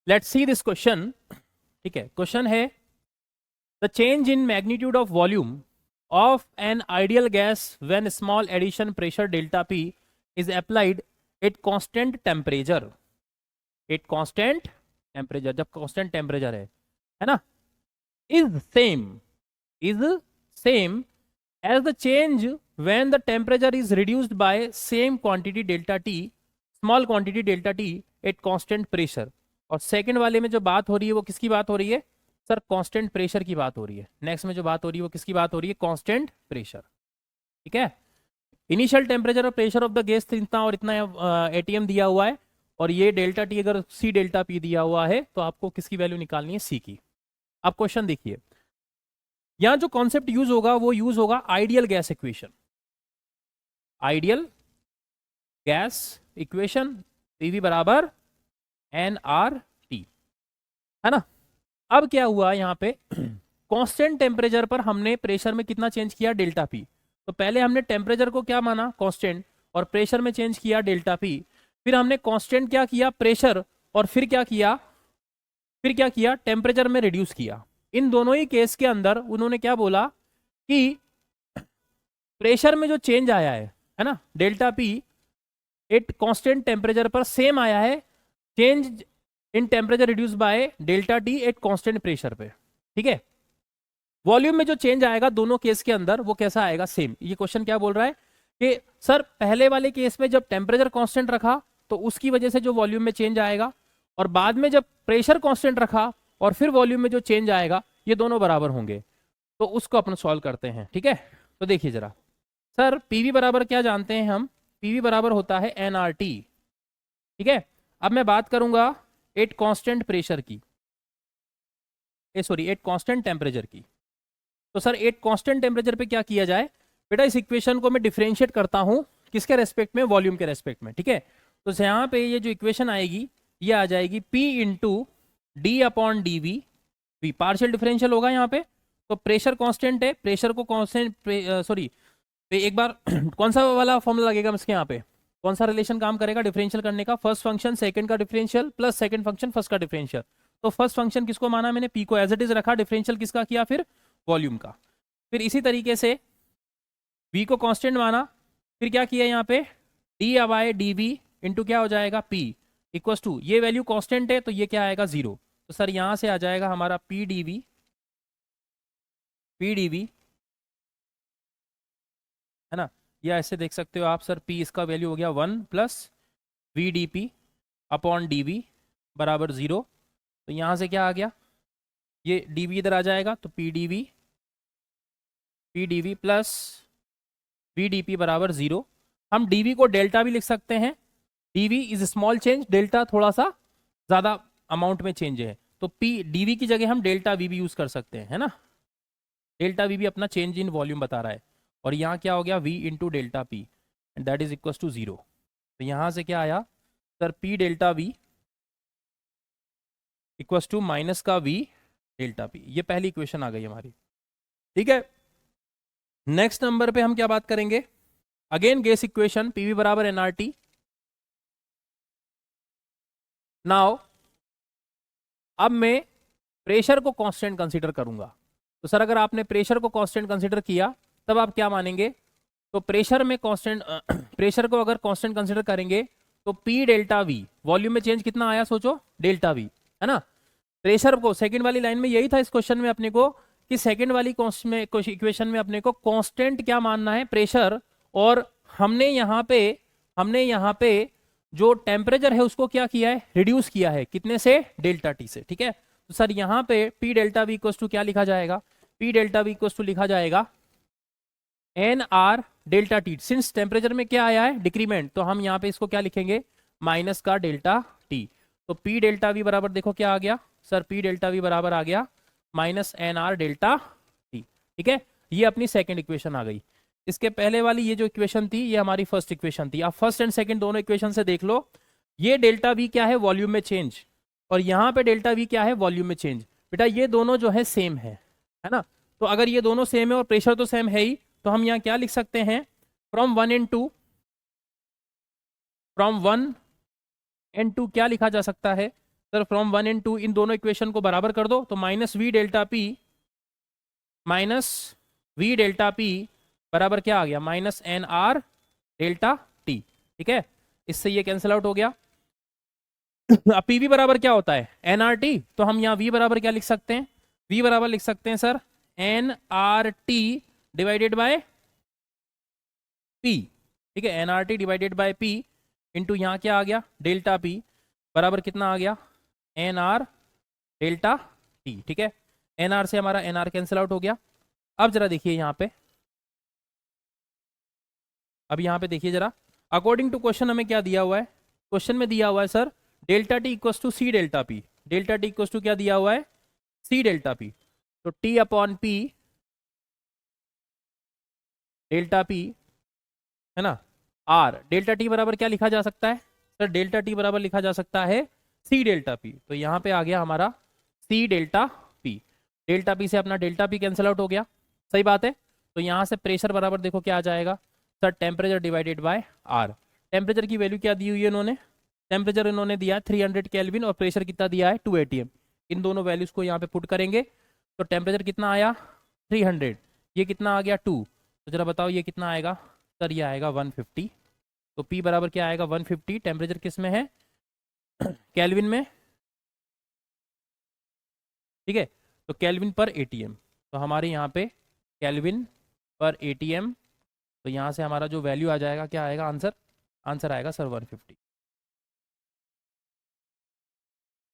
Let's see this question. ठीक है, question है the change in magnitude of volume of an ideal gas when small addition pressure delta P is applied at constant temperature. At constant temperature, जब constant temperature है ना, is same, is same as the change when the temperature is reduced by same quantity delta t, small quantity delta t at constant pressure। और second वाले में जो बात हो रही है वो किसकी बात हो रही है सर? कांस्टेंट प्रेशर की बात हो रही है। नेक्स्ट में जो बात हो रही है वो किसकी बात हो रही है? Constant pressure. ठीक है, इनिशियल टेम्परेचर और प्रेशर ऑफ द गैस इतना और इतना एटीएम दिया हुआ है, और ये डेल्टा टी अगर सी डेल्टा पी दिया हुआ है तो आपको किसकी वैल्यू निकालनी है? सी की। अब क्वेश्चन देखिए, यहां जो कॉन्सेप्ट यूज होगा वो यूज होगा ideal gas equation. Ideal gas equation PV बराबर एन आर टी, है ना। अब क्या हुआ यहाँ पे कांस्टेंट टेम्परेचर पर हमने प्रेशर में कितना चेंज किया? Delta P. तो पहले हमने टेम्परेचर को क्या माना? कांस्टेंट, और प्रेशर में चेंज किया डेल्टा पी। फिर हमने कांस्टेंट क्या किया? प्रेशर, और फिर क्या किया? फिर क्या किया? टेम्परेचर में रिड्यूस किया। इन दोनों ही केस के अंदर उन्होंने क्या बोला कि प्रेशर में जो चेंज आया है ना, delta P eight constant temperature पर सेम आया है change in temperature reduce by delta T at constant pressure पे। ठीक है, वॉल्यूम में जो चेंज आएगा दोनों केस के अंदर वो कैसा आएगा? सेम। ये क्वेश्चन क्या बोल रहा है कि सर पहले वाले केस में जब टेम्परेचर कांस्टेंट रखा तो उसकी वजह से जो वॉल्यूम में चेंज आएगा, और बाद में जब प्रेशर कांस्टेंट रखा और फिर वॉल्यूम में जो चेंज आएगा, ये दोनों बराबर होंगे। तो उसको अपन सॉल्व करते हैं। ठीक है, तो देखिए जरा, सर पीवी बराबर क्या जानते हैं हम? पीवी बराबर होता है एन आर टी। ठीक है, अब मैं बात करूंगा एट कांस्टेंट प्रेशर की, सॉरी एट कांस्टेंट टेम्परेचर की। तो सर एट कांस्टेंट टेम्परेचर पे क्या किया जाए? बेटा इस इक्वेशन को मैं डिफरेंशिएट करता हूं किसके रेस्पेक्ट में? वॉल्यूम के रेस्पेक्ट में। ठीक है, तो यहाँ पे ये जो इक्वेशन आएगी ये आ जाएगी P into D upon D V. V partial differential होगा यहाँ पे। तो प्रेशर कांस्टेंट है, प्रेशर को कांस्टेंट, सॉरी एक बार कौन सा वाला फॉर्मूला लगेगा इसके यहाँ पे? कौन सा रिलेशन काम करेगा डिफरेंशियल करने का? फर्स्ट फंक्शन सेकंड का differential plus second function first का डिफरेंशियल। तो फर्स्ट फंक्शन किसको माना मैंने? पी को एज इट इज रखा, डिफरेंशियल किसका किया? फिर वॉल्यूम का। फिर इसी तरीके से वी को कांस्टेंट माना, फिर क्या किया यहाँ पे? D by D V into क्या हो जाएगा? पी इक्वस टू, ये वैल्यू कांस्टेंट है तो ये क्या आएगा? जीरो। तो सर यहाँ से आ जाएगा हमारा पी डी वी, है ना। या ऐसे देख सकते हो आप सर, पी इसका वैल्यू हो गया 1 plus V D P upon D V बराबर 0। तो यहाँ से क्या आ गया? ये डी वी इधर आ जाएगा, तो P D V plus V D P बराबर 0। हम डी वी को डेल्टा भी लिख सकते हैं। D V is small change, delta थोड़ा सा ज़्यादा अमाउंट में चेंज है, तो पी डी वी की जगह हम डेल्टा वी भी यूज़ कर सकते हैं, है ना। डेल्टा वी भी अपना चेंज इन वॉल्यूम बता रहा है, और यहाँ क्या हो गया? v into delta P and that is equal to 0। तो यहाँ से क्या आया sir? p delta v equal to minus का v डेल्टा p। ये पहली इक्वेशन आ गई हमारी। ठीक है, नेक्स्ट नंबर पे हम क्या बात करेंगे? अगेन गैस इक्वेशन पीवी बराबर एनआरटी। नाउ अब मैं प्रेशर को कांस्टेंट कंसीडर करूंगा। तो सर अगर आपने प्रेशर को कांस्टेंट कंसीडर किया तब आप क्या मानेंगे? तो प्रेशर में कांस्टेंट प्रेशर को अगर कांस्टेंट कंसीडर करेंगे तो पी डेल्टा वी, वॉल्यूम में चेंज कितना आया सोचो? डेल्टा वी, है ना। प्रेशर को सेकंड वाली लाइन में यही था इस क्वेश्चन में अपने को, कि सेकंड वाली इक्वेशन में अपने को कांस्टेंट क्या मानना है? प्रेशर। और हमने यहाँ पे जो टेम्परेचर है उसको क्या किया है? रिड्यूस किया है। कितने से? डेल्टा टी से। ठीक है, तो सर यहाँ पे P delta V equal to क्या लिखा जाएगा? P delta V equal to लिखा जाएगा N R delta T. Since temperature में क्या आया है? डिक्रीमेंट, तो हम यहाँ पे इसको क्या लिखेंगे? माइनस का डेल्टा टी। तो पी डेल्टा वी बराबर देखो क्या आ गया सर? पी डेल्टा वी बराबर आ गया minus N R delta T. ठीक है, ये अपनी सेकंड इक्वेशन आ गई। इसके पहले वाली ये जो इक्वेशन थी ये हमारी फर्स्ट इक्वेशन थी। आप फर्स्ट एंड सेकंड दोनों इक्वेशन से देख लो, ये डेल्टा वी क्या है? वॉल्यूम में चेंज, और यहाँ पे डेल्टा वी क्या है? वॉल्यूम में चेंज। बेटा ये दोनों जो है सेम है ना। तो अगर ये दोनों सेम है और प्रेशर तो सेम है ही, तो हम यहाँ क्या लिख सकते हैं? फ्रॉम 1 एंड 2 क्या लिखा जा सकता है? सर फ्रॉम 1 एंड 2 इन दोनों इक्वेशन को बराबर कर दो, तो माइनस वी डेल्टा पी बराबर क्या आ गया, minus N R delta T. ठीक है, इससे ये कैंसिल आउट हो गया। अब पी वी बराबर क्या होता है, एन आर टी, तो हम यहाँ वी बराबर क्या लिख सकते हैं, वी बराबर लिख सकते हैं sir N R T divided by P. ठीक है, N R T divided by P into यहाँ क्या आ गया, डेल्टा पी बराबर कितना आ गया, एन आर डेल्टा टी। ठीक है, एन आर से हमारा एन आर कैंसिल आउट हो गया। अब जरा देखिए यहाँ पे, अब यहाँ पे देखिए जरा, अकॉर्डिंग टू क्वेश्चन हमें क्या दिया हुआ है, क्वेश्चन में दिया हुआ है sir delta T equals to C delta P, delta T equals to क्या दिया हुआ है, सी डेल्टा पी। तो T upon P delta P है ना, आर डेल्टा टी बराबर क्या लिखा जा सकता है सर, डेल्टा टी बराबर लिखा जा सकता है सी डेल्टा पी। तो यहाँ पे आ गया हमारा C delta P, delta P से अपना डेल्टा पी कैंसिल आउट हो गया, सही बात है। तो यहाँ से प्रेशर बराबर देखो क्या आ जाएगा sir, temperature divided by R. Temperature की वैल्यू क्या दी हुई है इन्होंने, टेम्परेचर इन्होंने दिया 300 केल्विन और प्रेशर कितना दिया है 2 atm। इन दोनों वैल्यूज को यहाँ पे पुट करेंगे तो टेम्परेचर कितना आया 300, ये कितना आ गया 2, तो जरा बताओ ये कितना आएगा सर, ये आएगा 150। तो P बराबर क्या आएगा 150, टेम्परेचर किस में है केल्विन में। ठीक है, तो केल्विन पर ATM, तो हमारे यहाँ पे केल्विन पर ATM, तो यहाँ से हमारा जो वैल्यू आ जाएगा क्या आएगा आंसर, आंसर आएगा सर 150।